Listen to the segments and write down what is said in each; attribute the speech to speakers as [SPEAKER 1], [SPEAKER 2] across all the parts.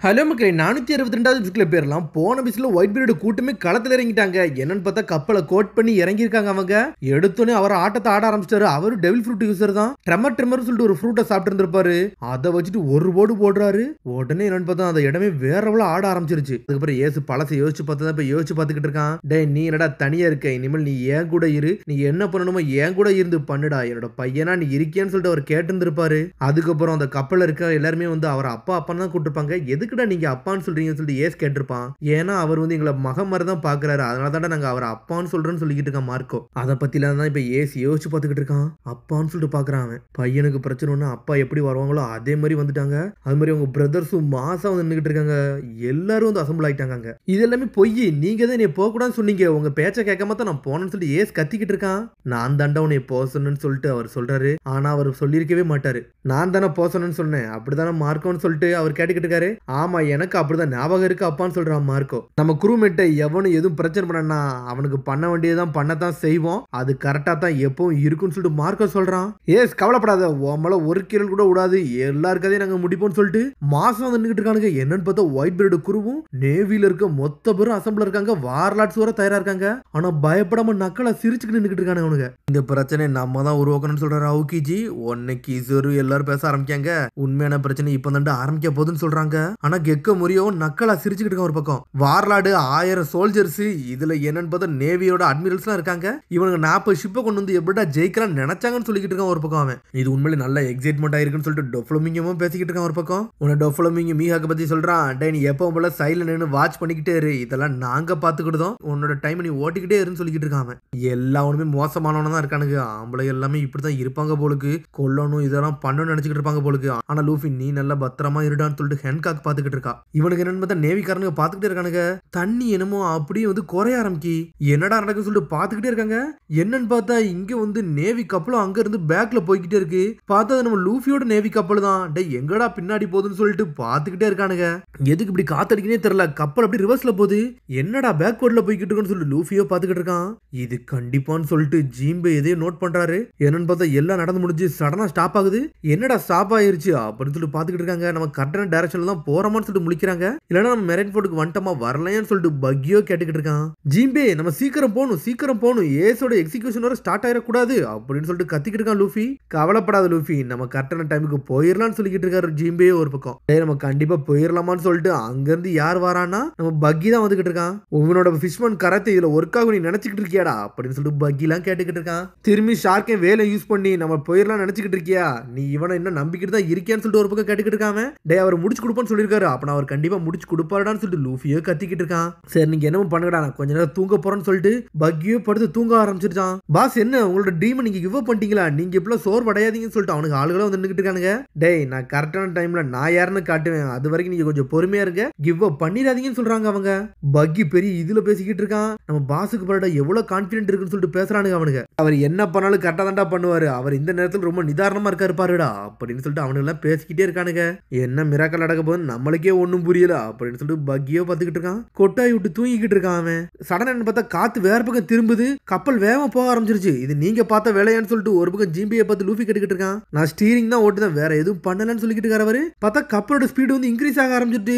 [SPEAKER 1] Hello மக்களே 462வது எபிசோட்ல பேர்லாம் போன எபிசோட்ல ஒயிட் பீரியட் கூட்டமே களத்துல இறங்கிட்டாங்க. என்னன்னு பார்த்தா கப்பலை கோட் பண்ணி இறங்கியிருக்காங்க. அவங்க எடுத்தோன்னே அவர் ஆட்டத்தை ஆட ஆரம்பிச்சிட்டாரு. அவரு டெவில் ஃப்ரூட் யூசர் தான். ட்ரெமர் சொல்லிட்டு ஒரு ஃப்ரூட்டை சாப்பிட்டு இருந்திருப்பாரு. அதை வச்சுட்டு ஒரு போடு போடுறாரு. உடனே என்னன்னு பார்த்தா அந்த இடமே வேற எவ்வளவு ஆட ஆரம்பிச்சிருச்சு. அதுக்கப்புறம் ஏசு பழசை யோசிச்சு பார்த்தா இப்ப யோசிச்சு பார்த்துக்கிட்டு இருக்கான். டே நீ என்னடா தனியா இருக்க, இனிமேல் நீ ஏன் கூட இரு, நீ என்ன பண்ணணுமோ ஏன் கூட இருந்து பண்ணுடா, என்னோட பையனா நீ இருக்கேன்னு சொல்லிட்டு அவர் கேட்டு இருந்திருப்பாரு. அதுக்கப்புறம் அந்த கப்பல்ல இருக்க எல்லாருமே வந்து அவர் அப்பா அப்பான்னு தான் கூப்பிட்டுருப்பாங்க. எதுக்குடா நீங்க அப்பான்னு சொல்றீங்கன்னு சொல்லிட்டு ஏஸ் கேட்டிருப்பான். ஏன்னா அவர் வந்து எங்களை மகன் மாதிரி தான் பாக்குறாரு, அதனால தான் நாங்க அவர் அப்பான்னு சொல்றேன்னு சொல்லிக்கிட்டு இருக்கான் மார்க்கோ. அதை பத்தில தான் இப்ப ஏஸ் யோசிச்சு பார்த்துக்கிட்டு இருக்கான். அப்பான்னு சொல்லிட்டு பாக்குறான் அவன். பையனுக்கு பிரச்சனை ஒண்ணு அப்பா எப்படி வருவாங்களோ அதே மாதிரி வந்துட்டாங்க. அது மாதிரி அவங்க பிரதர்ஸும் மாசா வந்து நின்றுட்டு இருக்காங்க. எல்லாரும் வந்து அசம்பிள் ஆயிட்டாங்க. இது எல்லாமே பொய், நீங்க தான் நீ போக கூடாதுன்னு சொன்னீங்க, உங்க பேச்சை கேட்காம தான் நான் போனேன்னு சொல்லிட்டு ஏஸ் கத்திக்கிட்டு இருக்கான். நான் தாண்டா உன்னை போக சொன்னேன்னு சொல்லிட்டு அவர் சொல்றாரு. ஆனா அவர் சொல்லியிருக்கவே மாட்டாரு. நான் தானே போக சொன்னேன்னு சொன்னேன், அப்படித்தானே மார்க்கோன்னு சொல்லிட்டு அவர் கேட்டுக்கிட்டு இருக்காரு. ஆமா எனக்கு அப்படிதான் ஞாபகம் இருக்கு அப்பான்னு சொல்றான் மார்க்கோ. நம்ம குரூமேட்டை எவனும் எதுவும் பிரச்சனை பண்ணா அவனுக்கு பண்ண வேண்டியதான் பண்ணத்தான் செய்வோம், அது கரெக்டா தான் எப்பவும் இருக்குன்னு சொல்லிட்டு மார்க்கோ சொல்றான். ஏஸ் கவலைப்படாத, உம்மள ஒரு கீரல் கூட விடாது, எல்லாருக்கதையும் நாங்க முடிப்போம்னு சொல்லிட்டு மாசம் வந்து நின்றுட்டு இருக்கானுங்க. என்னன்னு பார்த்தா ஒயிட் பீரியட் குருவும் நேவில இருக்க மொத்த பேரும் அசம்பிள் இருக்காங்க. வார்லாட்ஸ் வர தயாரா இருக்காங்க. ஆனா பயப்படாம நக்கலா சிரிச்சுக்கிட்டு நின்றுட்டு இருக்காங்க அவனுங்க. இந்த பிரச்சனை நம்ம தான் உருவாக்கணும்னு சொல்றாரு அவுகிஜி. ஒன்னைக்கு இசரு எல்லாரும் பேச ஆரம்பிக்காங்க. உண்மையான பிரச்சனை இப்ப தான் ஆரம்பிக்க போகுதுன்னு சொல்றாங்க. ஆனா கெக்க முறியோ நக்கலா சிரிச்சுக்கிட்டு இருக்க. ஒரு பக்கம் வார்லாடு 1000 சோல்ஜர்ஸ், இதுல என்னன்னு பார்த்தா நேவியோட அட்மிரல்ஸ் எல்லாம் இருக்காங்க. இவனுங்க 40 ஷிப்பை கொண்டு வந்து எப்படிடா ஜெயிக்கலாம் நினைச்சாங்கன்னு சொல்லிக்கிட்டு இருக்கான் ஒரு பக்கம் அவன். இது உண்மையிலே நல்ல எக்ஸைட்மெண்ட் ஆயிருக்குன்னு சொல்லிட்டு டொஃப்ளமிங்கமும் பேசிக்கிட்டு இருக்கான் ஒரு பக்கம். உன்னை டொஃப்ளமிங்க மீஹாக்க பத்தி சொல்றான். டே நீ எப்பவும் போல சைட்ல நின்று வாட்ச் பண்ணிக்கிட்டே இரு, இதெல்லாம் நாங்க பாத்துக்கிட்டோம், உன்னோட டைம் நீ ஓட்டிக்கிட்டே இருன்னு சொல்லிக்கிட்டு இருக்கான் அவன். எல்லாருமே மோசமானவன தான் இருக்கானுங்க. ஆம்பளை எல்லாமே இப்படிதான் இருப்பாங்க போலுக்கு, கொல்லணும் இதெல்லாம் பண்ணணும்னு நினைச்சுக்கிட்டு இருப்பாங்க போலுக்கு. ஆனா லூஃபி நீ நல்லா பத்திரமா இருடான்னு சொல்லிட்டு ஹென்காக் பாத்துக்கிட்டு இருக்கா. இவனுக்கு என்னன்னு பார்த்தா நேவிக்காரனுங்க பாத்துக்கிட்டே இருக்கானுங்க. தண்ணி என்னமோ அப்படியே வந்து குறைய ஆரம்பிக்கி. என்னடா நடக்குன்னு சொல்லிட்டு பாத்துக்கிட்டே இருக்காங்க. என்னன்னு பார்த்தா இங்க வந்து நேவி கப்பலும் அங்க இருந்து பேக்ல போய்கிட்டே இருக்கு. பார்த்தா நம்ம லூஃபியோட நேவி கப்பல் தான். டே எங்கடா பின்னாடி போகுதுன்னு சொல்லிட்டு பாத்துக்கிட்டே இருக்கானுங்க. எதுக்கு இப்படி காத்தடிக்கனே தெரியல, கப்பல் அப்படி ரிவர்ஸ்ல போகுது. என்னடா பேக்வர்ட்ல போய்கிட்டு இருக்குன்னு சொல்லிட்டு லூஃபியோ பாத்துக்கிட்டு இருக்கான். இது கண்டிப்பான்னு சொல்லிட்டு ஜீம்பே எதையோ நோட் பண்றாரு. என்னன்னு பார்த்தா எல்லாம் நடந்து முடிஞ்சு சடனா ஸ்டாப் ஆகுது. என்னடா ஸ்டாப் ஆயிருச்சு அப்படின்னு சொல்லிட்டு பாத்துக்கிட்டு இருக்காங்க. நம்ம கரெக்டான டைரக்ஷன்ல தான் போறோமான்னு சொல்லிட்டு முழிக்கிறாங்க. இல்லைன்னா நம்ம மெரைன் போர்ட்டுக்கு வந்துட்டோமா வரலையான்னு சொல்லிட்டு பக்கியோ கேட்டுக்கிட்டு இருக்கான். ஜீம்பே நம்ம சீக்கிரம் போகணும், ஏஸோட எக்ஸிகியூஷன் வர ஸ்டார்ட் ஆயிடக்கூடாது அப்படின்னு சொல்லிட்டு கத்திக்கிட்டு இருக்கான் லூஃபி. கவலைப்படாத லூஃபி, நம்ம கரெக்டான டைமுக்கு போயிடலாம்னு சொல்லிக்கிட்டு இருக்காரு ஜீம்பே ஒரு பக்கம். நம்ம கண்டிப்பா போயிடலாமான்னு சொல்லிட்டு அங்க இருந்து யார் வரானா நம்ம பக்கி தான் வந்துகிட்டு இருக்கான். உன்னோட ஃபிஷ்மேன் கராத்தே இதுல ஒர்க் ஆகும் நீ நினைச்சுக்கிட்டு இருக்கியாடா அப்படின்னு சொல்லிட்டு பக்கி எல்லாம் கேட்டுக்கிட்டு இருக்கான். திரும்பி ஷார்க்கே வேலை யூஸ் பண்ணி நம்ம போயிடலாம் நினைச்சுக்கிட்டு இருக்கியா, நீ இவனை இன்னும் நம்பிக்கிட்டு தான் இருக்கியான்னு சொல்லிட்டு ஒரு பக்கம் கேட்டுக்கிட்டு இருக்காம. டே அவர் முடிச்சு கொடுப்பான்னு சொல்லியிருக்காரு, அப்ப அவர் கண்டிப்பா முடிச்சு கொடுப்பாருடான்னு சொல்லிட்டு லூஃபியோ கத்திக்கிட்டு இருக்கான். சரி நீங்க என்னமோ பண்ணுங்கடா, நான் கொஞ்ச நேரம் தூங்க போறேன்னு சொல்லிட்டு பக்கியோ படுத்து தூங்க ஆரம்பிச்சிருச்சான். பாஸ் என்ன உங்களோட ட்ரீம் நீங்க கிவ் அப் பண்ணிட்டீங்களா, நீங்க இப்பெல்லாம் சோர்வடையாதீங்கன்னு சொல்லிட்டு அவனுக்கு ஆளுகளும் வந்து நின்னுட்டு இருக்கானுங்க. டேய் நான் கரெக்டான டைம்ல நான் யாருன்னு காட்டுவேன், அது வரைக்கும் நீங்க கொஞ்சம் பொறுமையா இருங்க, கிவ் அப் பண்ணிடாதீங்கன்னு சொல்றாங்க அவங்க. பக்கி பெரிய இதுல பேசிக்கிட்டு இருக்கான். நம்ம பாஸுக்கு பரடா எவ்வளவு கான்பிடென்ட் இருக்குன்னு சொல்லிட்டு பேசுறானுங்க அவனுங்க. அவர் என்ன பண்ணாலும் கரெக்டா தான்டா பண்ணுவாரு, அவர் இந்த நேரத்தில் ரொம்ப நிதானமா இருக்காரு பாருடா அப்படின்னு சொல்லிட்டு அவனுங்க எல்லாம் பேசிக்கிட்டே இருக்கானுங்க. என்ன மிராக்கல் நடக்க போது நம்மளுக்கே ஒண்ணும் புரியல அப்படின்னு சொல்லிட்டு பக்கியோ பாத்துக்கிட்டு இருக்கான். கொட்டாய் விட்டு தூங்கிக்கிட்டு இருக்கான் அவன். சடனா பார்த்தா காத்து வேற பக்கம் திரும்புது, கப்பல் வேகமா போக ஆரம்பிச்சிருச்சு. இது நீங்க பார்த்த வேலையான்னு சொல்லிட்டு ஒரு பக்கம் ஜிம்பியை பார்த்து லூஃபி கேட்டுக்கிட்டு இருக்கான். நான் ஸ்டீரிங் தான் ஓட்டுதான், வேற எதுவும் பண்ணலன்னு சொல்லிக்கிட்டு இருக்காரு. பார்த்தா கப்பலோட ஸ்பீடு வந்து இன்க்ரீஸ் ஆக ஆரம்பிச்சிட்டு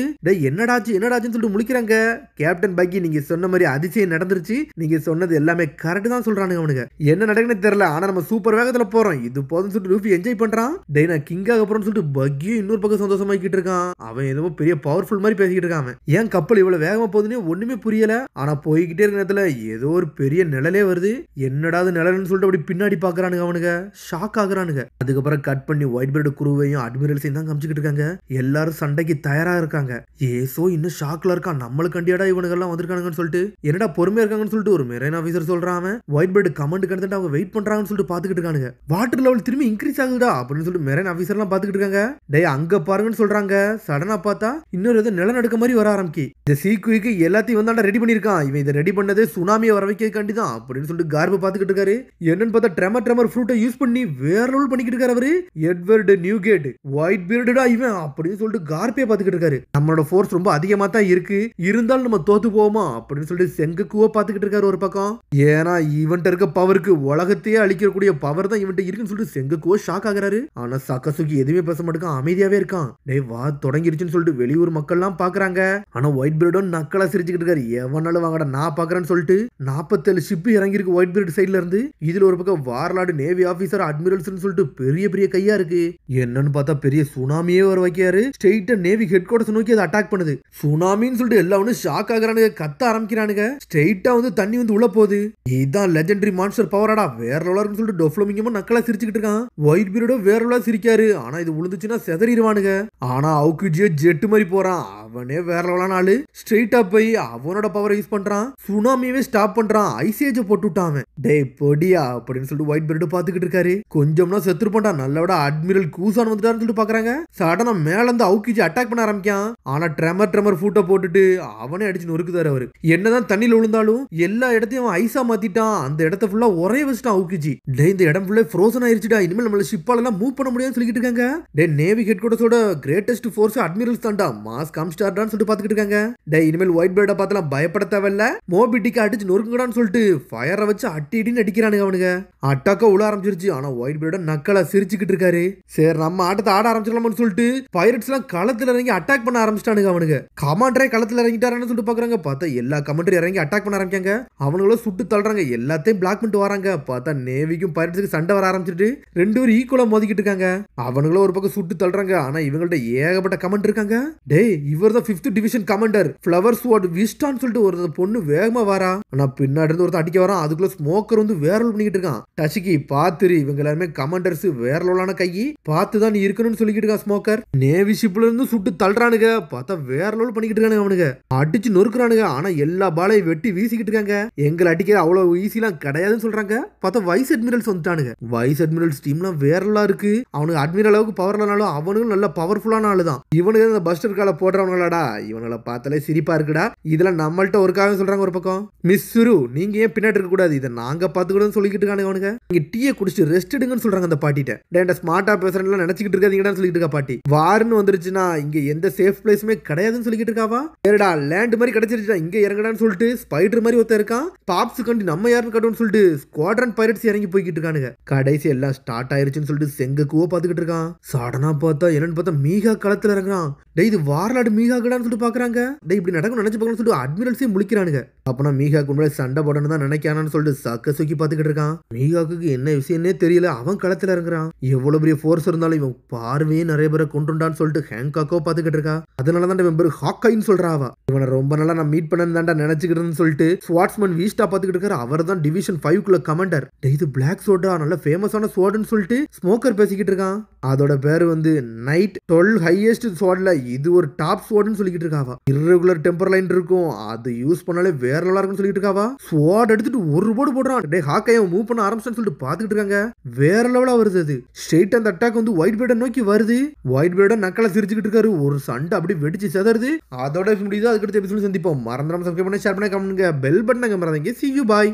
[SPEAKER 1] என்னடாச்சுன்னு சொல்லிட்டு முழிக்கிறாங்க. கேப்டன் பக்கி நீங்க சொன்ன மாதிரி அதிசயம் நடந்துருச்சு, நீங்க சொன்னது எல்லாமே கரெக்ட் தான் சொல்றானுங்க அவனுங்க. என்ன நடக்குன்னு தெரியல, ஆனா நம்ம சூப்பர் வேகத்துல போறோம், இது போதும்னு சொல்லிட்டு லூஃபி என்ஜாய் பண்றான். டே நான் கிங்காக போறேன்னு சொல்லிட்டு பக்கியும் இன்னொரு பக்கம் சந்தோஷமாக்கிட்டு இருக்கான். அவன் ஏதோ பெரிய பவர்ஃபுல் மாதிரி பேசிக்கிட்டு இருக்கான். ஏன் கப்பல் இவ்வளவு வேகமா போகுதுன்னு ஒண்ணுமே புரியல. ஆனா போய்கிட்டே இருக்க நேரத்துல ஏதோ ஒரு பெரிய நிழலே வருது. என்னடாது நிழல்னு சொல்லிட்டு அப்படி பின்னாடி பாக்குறானுங்க அவனுங்க. ஷாக் ஆகுறானுங்க. அதுக்கப்புறம் கட் பண்ணி ஒயிட் பீரியட் குருவையும் அட்மிரல்ஸையும் தான் காமிச்சுக்கிட்டு இருக்காங்க. எல்லாரும் சண்டைக்கு தயாரா இருக்காங்க. ஏசோ இன்னும் ஷாக்ல இருக்கான், நம்மளுக்கு கண்டியாடா இவனுங்க எல்லாம் வந்திருக்கானுங்கன்னு சொல்லிட்டு. என்னடா பொறுமையா இருக்காங்கன்னு சொல்லிட்டு ஒரு மெரைன் ஆபீசர் சொல்றான். ஒயிட் பீரியட் கமாண்ட் கிடந்துட்டு அவங்க வெயிட் பண்றாங்கன்னு சொல்லிட்டு பாத்துக்கிட்டு இருக்கானுங்க. வாட்டர் லெவல் திரும்பி இன்க்ரீஸ் ஆகுதா அப்படின்னு சொல்லிட்டு மெரைன் ஆபீசர் எல்லாம் பாத்துக்கிட்டு இருக்காங்க. டே அங்க பாருங்கன்னு சொல்றாங்க. சடனா பார்த்தா இன்னொரு ஏதோ நிலநடுக்க மாதிரி வர ஆரம்பிக்கி. இந்த சீக்குவிக்கு எல்லாத்தையும் வந்தாண்டா ரெடி பண்ணிருக்கான். இவன் இதை ரெடி பண்ணதே சுனாமியை வர வைக்கிறதுக்காண்டி தான் அப்படின்னு சொல்லிட்டு கார்பை பாத்துக்கிட்டு இருக்காரு. என்னன்னு பார்த்தா ட்ரெமர் ஃப்ரூட்டை யூஸ் பண்ணி வேற லெவல் பண்ணிக்கிட்டு இருக்காரு அவரு. எட்வர்ட் நியூகேட் ஒயிட் பீரியடா இவன் அப்படின்னு சொல்லிட்டு கார்பே பாத்துக்கிட்டு இருக்காரு. நம்மளோட ஃபோர்ஸ் ரொம்ப அதிகமா தான் இருக்கு, இருந்தாலும் நம்ம தோத்து போவோமா அப்படின்னு சொல்லிட்டு செங்கக்குவ பாத்துக்கிட்டு இருக்காரு ஒரு பக்கம். ஏன்னா இவன்ட்ட இருக்க பவருக்கு உலகத்தையே அழிக்கக்கூடிய பவர் தான் இவன்ட்ட இருக்குன்னு சொல்லிட்டு செங்கக்குவ ஷாக் ஆகுறாரு. ஆனா சக்கசுகி எதுவுமே பேச மாட்டேங்க, அமைதியாவே இருக்கான். டேய் வா தொடங்கிருச்சுன்னு ஆயிடுச்சுன்னு சொல்லிட்டு வெளியூர் மக்கள்லாம் பாக்குறாங்க. ஆனா ஒயிட் பீரியடும் நக்கலா சிரிச்சுக்கிட்டு இருக்காரு. எவனாலும் வாங்கடா நான் பாக்குறேன்னு சொல்லிட்டு 47 ஷிப் இறங்கி இருக்கு ஒயிட் பீரியட் சைட்ல இருந்து. இதுல ஒரு பக்கம் வார்லார்டு நேவி ஆபீசர் அட்மிரல்ஸ் சொல்லிட்டு பெரிய பெரிய கையா இருக்கு. என்னன்னு பார்த்தா பெரிய சுனாமியே வர வைக்காரு. ஸ்ட்ரெயிட்டா நேவி ஹெட் குவார்டர்ஸ் நோக்கி அதை அட்டாக் பண்ணுது. சுனாமின்னு சொல்லிட்டு எல்லாரும் ஷாக் ஆகுறானுங்க, கத்த ஆரம்பிக்கிறானுங்க. ஸ்ட்ரெயிட்டா வந்து தண்ணி வந்து உள்ள போகுது. இதுதான் லெஜெண்டரி மான்ஸ்டர் பவராடா, வேற லெவலா சொல்லிட்டு டொஃப்ளோமிங்கமா நக்கலா சிரிச்சுக்கிட்டு இருக்கான். ஒயிட் பீரியடோ வேற லெவலா சிரிக்காரு. ஆனா இது விழுந்துச்சுன்னா செதறிடுவானுங்க. ஆனா அவுக்குஜியோ ஜெட் மாதிரி போறான். அவனே வேற லெவலான ஆளு. ஸ்ட்ரெயிட்டா போய் அவனோட பவரை யூஸ் பண்றான். சுனாமியவே ஸ்டாப் பண்றான். ஐசேஜ போட்டு விட்டான். டேய் பொடியா அப்படின்னு சொல்லிட்டு ஒயிட் பீரியட் பாத்துக்கிட்டு இருக்காரு. கொஞ்சம்னா செத்துரு பண்றான். நல்லவிட அட்மிரல் கூசான் வந்துட்டாருன்னு சொல்லிட்டு பாக்குறாங்க. சடனா மேல இருந்து அவுக்குஜி அட்டாக் பண்ண ஆரம்பிக்கான். ஆனா ட்ரெமர் ஃபூட்டை போட்டுட்டு அவனே அடிச்சு நொறுக்குதாரு. அவரு என்னதான் தண்ணியில விழுந்தாலும் எல்லா இடத்தையும் அவன் ஐஸா மாத்திட்டான். அந்த இடத்த ஃபுல்லா ஒரே வச்சுட்டான் அவுக்குஜி. டே இந்த இடம் ஃபுல்லா ஃப்ரோசன் ஆயிருச்சுடா, இனிமேல் நம்மள ஷிப்பால எல்லாம் மூவ் பண்ண முடியாதுன்னு சொல்லிட்டு இருக்காங்க. டே நேவி ஹெட் குவார்டர்ஸோட கிரேட்டஸ்ட் ஃபோர்ஸ் அட்மிரல்ஸ் தான்டா, மாஸ் காம்ஸ்டார்டான்னு சொல்லிட்டு பாத்துக்கிட்டு இருக்காங்க. டே இனிமேல் ஒயிட் பீரியட பார்த்தலாம் பயப்பட தேவையில்ல, மோபிடிக்கு அடிச்சு நொறுக்குங்கடான்னு சொல்லிட்டு ஃபயரை வச்சு அட்டின்னு அடிக்கிறானுங்க அவனுங்க. அட்டாக்கா உள்ள ஆரம்பிச்சிருச்சு. ஆனா ஒயிட் பீரியட நக்கலா சிரிச்சுக்கிட்டு இருக்காரு. சரி நம்ம ஆட்டத்தை ஆட ஆரம்பிச்சிடலாம்னு சொல்லிட்டு பைரட்ஸ் எல்லாம் களத்துல இறங்கி அட்டாக் பண்ண ஆரம்பிச்சிட்டானுங்க. அவனுங்க கமாண்டரே களத்துல இறங்கிட்டாருன்னு சொல்லிட்டு பாக்குறாங்க. பார்த்தா எல்லா கமாண்டரும் இறங்கி அட்டாக் பண்ண ஆரம்பிக்காங்க. அவங்களும் சுட்டு தள்ளுறாங்க. எல்லாத்தையும் பிளாக் பண்ணிட்டு வராங்க. பார்த்தா நேவிக்கும் பைரட்ஸுக்கு சண்டை வர ஆரம்பிச்சிட்டு ரெண்டு பேரும் ஈக்குவலா மோதிக்கிட்டு இருக்காங்க. அவங்களும் ஒரு பக்கம் சுட்டு தள்ளுறாங்க. ஆனா இவங்கள்ட்ட ஏகப்பட்ட கமாண்ட் இருக்காங்க. டேய் இவர் தான் 5th டிவிஷன் கமாண்டர் ஃப்ளவர் ஸ்வாட் விஸ்டான்னு சொல்லிட்டு ஒரு பொண்ணு வேகமா வரா. ஆனா பின்னாடி இருந்து ஒருத்தர் அடிக்க வரான். அதுக்குள்ள ஸ்மோக்கர் வந்து வேற லெவல் பண்ணிக்கிட்டு இருக்கான். டச்சிக்கி பாத்துரு, இவங்க எல்லாருமே கமாண்டர்ஸ், வேற லெவலான கை, பார்த்து தான் நீ இருக்கணும்னு சொல்லிக்கிட்டு இருக்கான் ஸ்மோக்கர். நேவி ஷிப்ல இருந்து சுட்டு தள்ளுறானுங்க. பார்த்தா வேற லெவல் பண்ணிக்கிட்டு இருக்கானுங்க. அவனுங்க அடிச்சு நொறுக்குறானுங்க. ஆனா எல்லா பாலையும் வெட்டி வீசிக்கிட்டு இருக்காங்க. எங்களை அடிக்கிற அவ்வளவு ஈஸிலாம் கிடையாதுன்னு சொல்றாங்க. பார்த்தா வைஸ் அட்மிரல்ஸ் வந்துட்டானுங்க. வைஸ் அட்மிரல்ஸ் டீம்லாம் வேறலாம் இருக்கு. அவனுக்கு அட்மிரல் அளவுக்கு பவர் இல்லனாலும் அவனுக்கும் நல்ல பவர்ஃபுல்லான ஆளு தான். இவனுக்கு இந்த பஸ்டர் கால போடுறவங்களாடா, இவனால பார்த்தாலே சிரிப்பா இருக்குடா. இதெல்லாம் நம்மள்ட்ட ஒருக்காக சொல்றாங்க. ஒரு பக்கம் மிஸ் சுரு நீங்க ஏன் பின்னாடி இருக்க கூடாது, இதை நாங்க பாத்துக்கூடாதுன்னு சொல்லிக்கிட்டு இருக்கானுங்க. அவனுங்க நீங்க டீயை குடிச்சு ரெஸ்ட் எடுங்கன்னு சொல்றாங்க அந்த பாட்டிட்ட. டேண்டா ஸ்மார்ட்டா பேசுறேன்னு நினைச்சுக்கிட்டு இருக்காதீங்கன்னு சொல்லிட்டு இருக்கா பாட்டி. வார்னு வந்துருச்சுன்னா இங்க எந்த சேஃப் பிளேஸுமே கிடையாதுன்னு சொல்லிக்கிட்டு இருக்காவா. சரிடா லேண்ட் மாதிரி கிடைச்சிருச்சுடா, இங்க இறங்கடான்னு சொல்லிட்டு ஸ்பைடர் மாதிரி ஒருத்தர் இருக்கான். பாப்ஸ் கண்டி நம்ம யாருன்னு கட்டுன்னு சொல்லிட்டு ஸ்குவாட்ரன் பைரட்ஸ் இறங்கி போய்கிட்டு இருக்கானுங்க. கடைசி எல்லாம் ஸ்டார்ட் ஆயிருச்சுன்னு சொல்லிட்டு செங்கக்குவோ பாத்துக்கிட்டு இருக்கான். சடனா பார்த்தா என்னன்னு பார்த்தா மீகா களத்துல இறங்குறான். டே இது வார்லாடு மீகா கடான்னு சொல்லிட்டு பாக்குறாங்க. டே இப்படி நடக்கும் நினைச்சு பார்க்கணும்னு சொல்லிட்டு அட்மிரல்ஸே முழிக்கிறானுங்க. அப்பனா மீகாக்கு முன்னாடி சண்டை போடணும் தான் நினைக்கானான்னு சொல்லிட்டு சக்க சுக்கி பாத்துக்கிட்டு இருக்கான். மீகாக்கு என்ன விஷயம்னே தெரியல. அவன் களத்துல இறங்குறான். எவ்வளவு பெரிய ஃபோர்ஸ் இருந்தாலும் இவன் பார்வையே நிறைய பேரை கொண்டுண்டான்னு சொல்லிட்டு ஹேங்காக்கோ பாத்துக்கிட்டு இருக்கா. அதனாலதான் இவன் பேரு ஹாக்கைன்னு சொல்றாவா. இவனை ரொம்ப நாளா நான் மீட் பண்ணு தான்டா நினைச்சுக்கிறேன்னு சொல்லிட்டு ஸ்வாட்ஸ்மேன் வீஸ்டா பாத்துக்கிட்டு இருக்காரு. அவர் தான் டிவிஷன் 5 கமாண்டர். இது பிளாக் சோடா நல்ல ஃபேமஸான சோடுன்னு சொல்லிட்டு ஸ்மோக்கர் பேசிக்கிட்டு இருக்கான். அதோட பேரு வந்து நைட் 12 ஹையஸ்ட் சோட்ல இது ஒரு டாப் சோடுன்னு சொல்லிக்கிட்டு இருக்காவா. இர்ரெகுலர் டெம்பர் லைன் இருக்கும், அது யூஸ் பண்ணாலே வேற நல்லா இருக்கும்னு சொல்லிட்டு இருக்காவா. ஸ்வாட் எடுத்துட்டு ஒரு போடு போடுறான். டே ஹாக்கையை மூவ் பண்ண ஆரம்பிச்சான்னு சொல்லிட்டு பாத்துக்கிட்டு இருக்காங்க. வேற லெவலா வருது அது. ஸ்ட்ரெயிட் அந்த அட்டாக் வந்து ஒயிட் பீரியட நோக்கி வருது. ஒயிட் பீரியட நக்கலா சிரிச்சுக்கிட்டு இருக்காரு. ஒரு சண்டை அப்படி வெடிச்சு செதறுது. அதோட முடியுது. அதுக்கடுத்து எபிசோட் சந்திப்போம். மறந்துடாம சப்ஸ்கிரைப் பண்ணி ஷேர் பண்ணி கமெண்ட் பண்ணுங்க. பெல் பட்டனை மறந்துங்க. See you bye.